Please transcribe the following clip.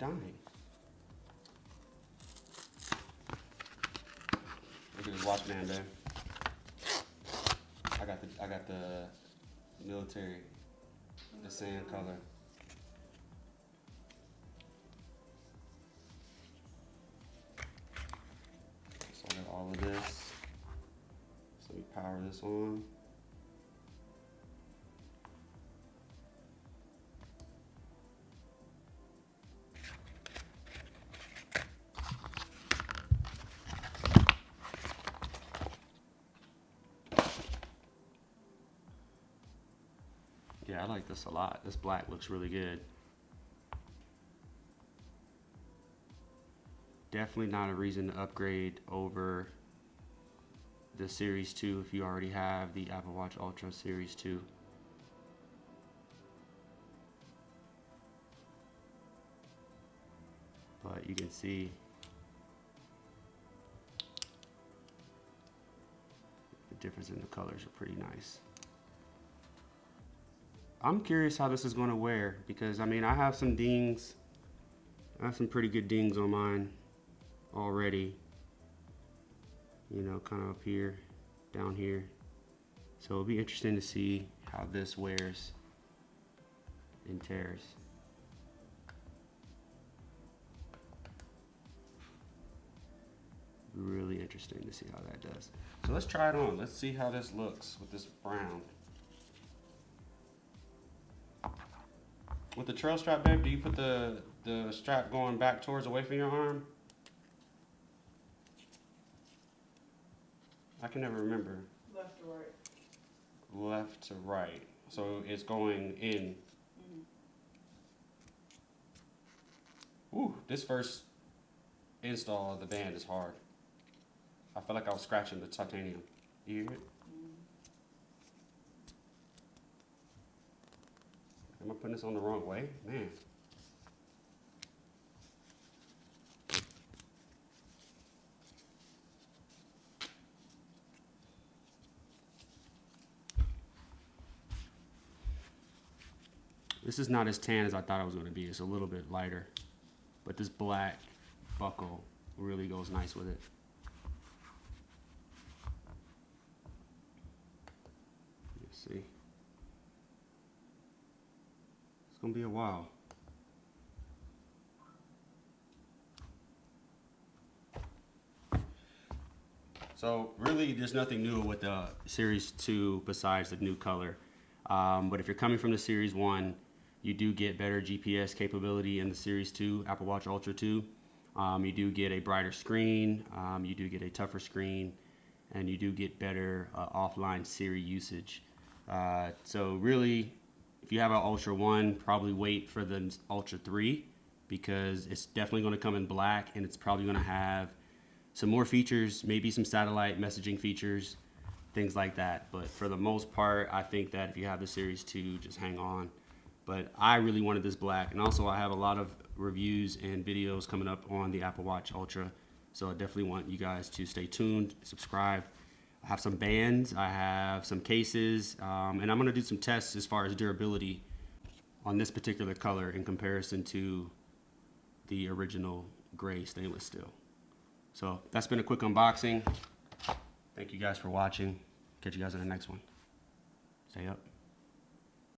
dying. Look at this watch band there. I got the military, the sand color. So I got all of this. So we power this on. Yeah, I like this a lot. This black looks really good. Definitely not a reason to upgrade over the Series 2 if you already have the Apple Watch Ultra Series 2. But you can see the difference in the colors are pretty nice. I'm curious how this is going to wear because I mean I have some dings. I have some pretty good dings on mine already. You know, kind of up here, down here. So it'll be interesting to see how this wears and tears. Really interesting to see how that does. So let's try it on. Let's see how this looks with this brown. With the trail strap, babe, do you put the strap going back towards away from your arm? I can never remember. Left to right. Left to right. So it's going in. Ooh, this first install of the band is hard. I felt like I was scratching the titanium. You hear it? Am I putting this on the wrong way? Man. This is not as tan as I thought it was going to be. It's a little bit lighter. But this black buckle really goes nice with it. Let's see. It's going to be a while. So really there's nothing new with the Series 2 besides the new color. But if you're coming from the Series 1, you do get better GPS capability in the Series 2, Apple Watch Ultra 2. You do get a brighter screen, you do get a tougher screen, and you do get better offline Siri usage. So really, if you have an Ultra 1, probably wait for the Ultra 3 because it's definitely going to come in black and it's probably going to have some more features, maybe some satellite messaging features, things like that. But for the most part, I think that if you have the Series 2, just hang on. But I really wanted this black, and also I have a lot of reviews and videos coming up on the Apple Watch Ultra, so I definitely want you guys to stay tuned, subscribe. I have some bands, I have some cases, and I'm going to do some tests as far as durability on this particular color in comparison to the original gray stainless steel. So that's been a quick unboxing. Thank you guys for watching. Catch you guys in the next one. Stay up.